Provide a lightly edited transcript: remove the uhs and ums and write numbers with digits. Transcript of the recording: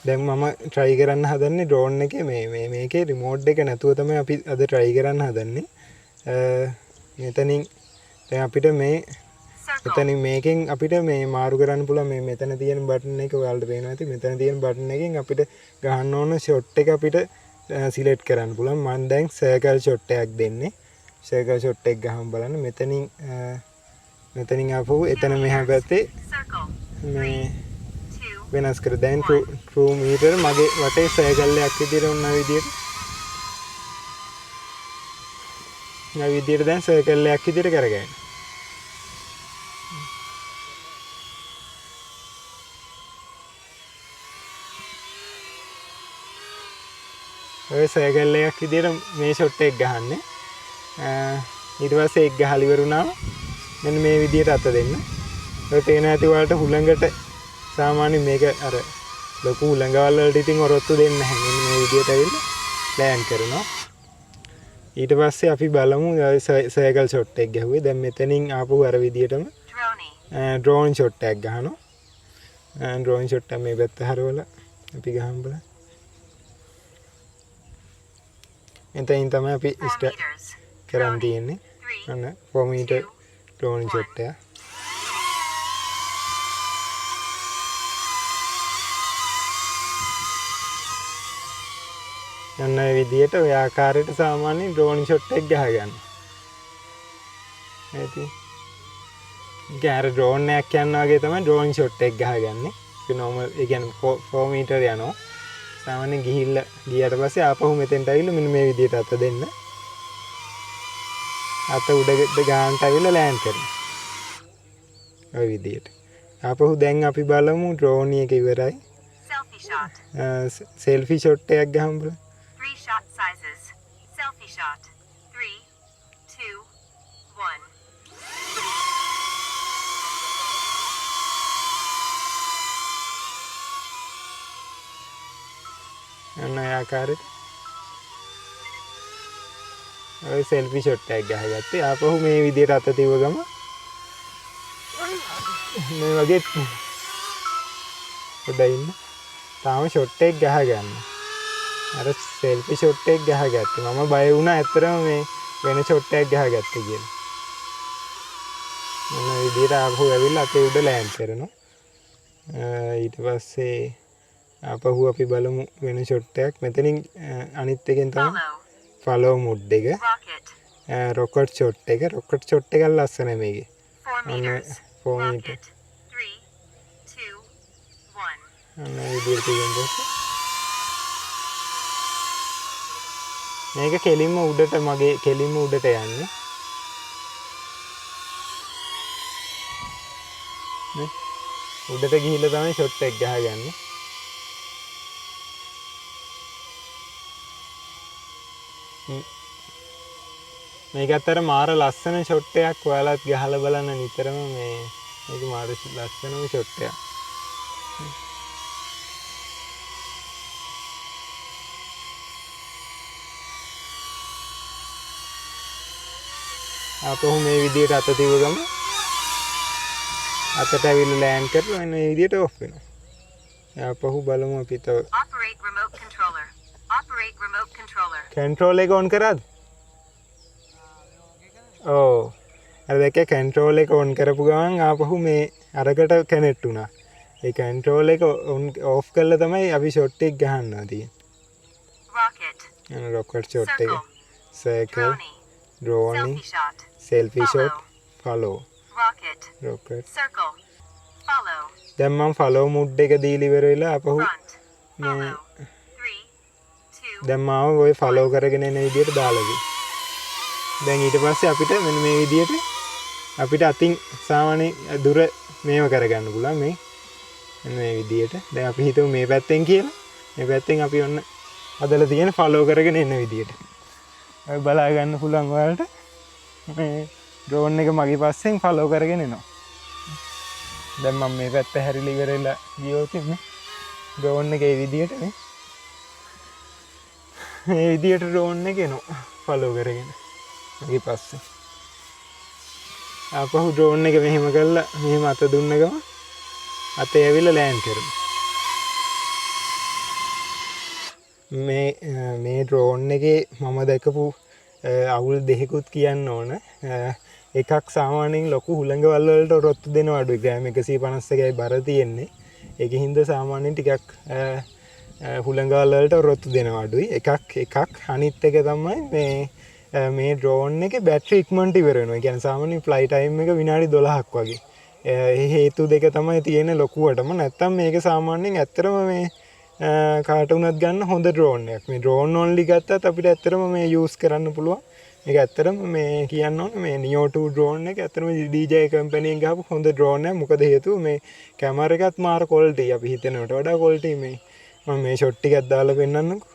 දැන් මම try කරන්න හදන්නේ drone එකේ මේකේ remote එක නැතුව තමයි අපි අද try කරන්න හදන්නේ. මෙතනින් දැන් අපිට මෙතනින් මේකෙන් අපිට මේ මාරු කරන්න පුළුවන් මේ මෙතන තියෙන බටන් එක ඔයාලට පේනවා ඇති. මෙතන තියෙන බටන් එකෙන් අපිට ගහන්න ඕන shot එක අපිට select කරන්න පුළුවන්. මම දැන් circle shot එකක් දෙන්නේ. circle shot එක ගහමු බලන්න. මෙතනින් ආපහු එතන මෙහා පැත්තේ මේ වෙනස් කර දැන් true meter මගේ වටේ circle එකක් විදියට වුණා විදියට දැන් circle එකක් විදියට කරගන්න. ඔය circle එකක් විදියට මේ shot එක ගහන්නේ. ඊට පස්සේ එක ගහලා ඉවරුණාම මෙන්න මේ විදියට අත දෙන්න. ඔය පේන ඇති වලට හුළඟට සාමාන්‍ය මේක අර ලොකු හුළඟවල් වලට ඉතින් ඔරොත්තු දෙන්නේ නැහැ. මෙන්න මේ විදියට ඇවිල්ලා ලෑන්ඩ් කරනවා. ඊට පස්සේ අපි බලමු සර්කල් ෂොට් එක ගැහුවේ. දැන් මෙතනින් ආපහු අර විදියටම ඩ්‍රෝන් ෂොට් එකක් ගහනවා. ඩ්‍රෝන් ෂොට් එක මේ පැත්ත හරවලා අපි ගහමු බලන්න. එතනින් තමයි අපි ස්ටාර්ට් කරන් තියෙන්නේ. අන්න 4 meter ඩ්‍රෝන් ෂොට් එක. යන විදියට ඔය ආකාරයට සාමාන්‍ය ඩ්‍රෝන් ෂොට් එක ගහගන්න. ඇති. ගාර ඩ්‍රෝන් එකක් යනවා වගේ තමයි ඩ්‍රෝන් ෂොට් එක ගහගන්නේ. ඒක normal ඒ කියන්නේ 4 meter යනවා. සාමාන්‍ය ගියට පස්සේ ආපහු මෙතෙන්ට ඇවිල්ලා මෙන්න මේ විදියට අත දෙන්න. අත උඩට ගානට ඇවිල්ලා ලෑන්ඩ් කරනවා. ඔය විදියට. ආපහු දැන් අපි බලමු ඩ්‍රෝන් එක ඉවරයි. selfie shot එකක් ගහමු බලන්න. 3 shot sizes. Selfie shot. 3, 2, 1. යන ආකාරයට ඔය selfie shot එකක් ගහගත්තේ. ආපහු මේ විදියට අත තියව ගම මේ වගේ පොඩ්ඩක් ඉන්න. තාම shot එක ගහගන්න. අර selfie shot එක ගහගත්තේ. මම බය වුණා ඇත්තටම මේ වෙන shot එකක් ගහගත්තේ කියලා. මොන විදියට ආපහු ඇවිල්ලා අතේ උඩ ලෑන්ඩ් කරනවා. ඊට පස්සේ ආපහු අපි බලමු වෙන shot එකක්. මෙතනින් අනිත් එකෙන් තමයි follow mode එක. rocket shot එක. rocket shot එක ලස්සනයි මේකේ. 4 meters. 4 meter. 3, 2, 1. අන්න විදියට තියෙනවා. මේක කෙලින්ම උඩට මගේ කෙලින්ම උඩට යන්නේ. නේ? උඩට ගිහිල්ලා තමයි ෂොට් එක ගහගන්නේ. මේකත් අර මාර ලස්සන ෂොට් එකක්. ඔයාලත් ගහලා බලන්න නිතරම මේක මාර ලස්සනම ෂොට් එකක්. ආපහු මේ විදියට අත තියව ගම අතට ඇවිල්ලා ලෑන්ඩ් කරලා එන්න මේ විදියට ඔෆ් වෙනවා. ආපහු බලමු අපි තව Operate remote controller. Operate remote controller. Control එක ඔන් කරාද? ඔව්. අර දැක්කේ කන්ට්‍රෝල් එක ඔන් කරපු ගමන් ආපහු මේ අරකට කනෙක්ට් වුණා. ඒ කන්ට්‍රෝල් එක ඔෆ් කරලා තමයි අපි ෂොට් එක ගහන්නවා තියෙන්නේ. Rocket. රොකට් ෂොට් එක. Circle. Drone. Drone. Selfie shot. selfie Follow. shot. follow. Rocket. rocket. Circle. Follow. දැන් මම follow mode එක දීලා ඉවර වෙලා ආපහු Front. මේ Follow. 3, 2. දැන් මාව ඔය follow කරගෙන එන විදියට දාලා ගිහින්. දැන් ඊට පස්සේ අපිට මෙන්න මේ විදියට අපිට අතින් සාමාන්‍ය දුර මේව කරගන්න පුළුවන් මේ මෙන්න මේ විදියට. දැන් අපි හිතමු මේ පැත්තෙන් කියලා. මේ පැත්තෙන් අපි ඔන්න හදලා තියෙන follow කරගෙන එන විදියට. ඔය බලා ගන්න පුළුවන් ඔයාලට. මේ drone එක මගේ පස්සෙන් follow කරගෙන එනවා. දැන් මම මේ පැත්ත හැරිලා ඉවරලා ගියොත් ඉන්නේ drone එක ඒ විදියට නේ. මේ විදියට drone එක එනවා follow කරගෙන. මගේ පස්සේ. ආපහු drone එක මෙහෙම කරලා මෙහෙම අත දුන්න ගම අතේ ඇවිල්ලා ලෑන්ඩ් කරනවා. මේ ඩ්‍රෝන් එකේ මම දැකපු අවුල් දෙකකුත් කියන්න ඕන. එකක් සාමාන්‍යයෙන් ලොකු හුළඟවල් වලට රොත්තු දෙනවා අඩුයි. ග්‍රෑම් 151යි බර තියෙන්නේ. ඒකෙන් හින්දා සාමාන්‍යයෙන් ටිකක් හුළඟවල් වලට රොත්තු දෙනවා අඩුයි. එකක් අනිත් එක තමයි මේ ඩ්‍රෝන් එකේ බැටරි ඉක්මනට ඉවර වෙනවා. ඒ කියන්නේ සාමාන්‍යයෙන් ෆ්ලයි ටයිම් එක විනාඩි 12ක් වගේ. ඒ හේතු දෙක තමයි තියෙන්නේ ලොකුවටම. නැත්තම් මේක සාමාන්‍යයෙන් ඇත්තටම මේ කාට වුණත් ගන්න හොඳ ඩ්‍රෝන් එකක්. මේ ඩ්‍රෝන් ඔන්ලි ගත්තත් අපිට ඇත්තටම මේ යූස් කරන්න පුළුවන්. මේක ඇත්තටම මේ කියන්න ඕනේ මේ Neo 2 ඩ්‍රෝන් එක ඇත්තටම DJI කම්පැනියෙන් ගහපු හොඳ ඩ්‍රෝන් එකක්. මොකද හේතුව මේ කැමරා එකත් මාර ක්වොලිටි අපි හිතනවට වඩා ක්වොලිටි මේ මම මේ ෂොට් ටිකක් දාලා පෙන්නන්නකෝ.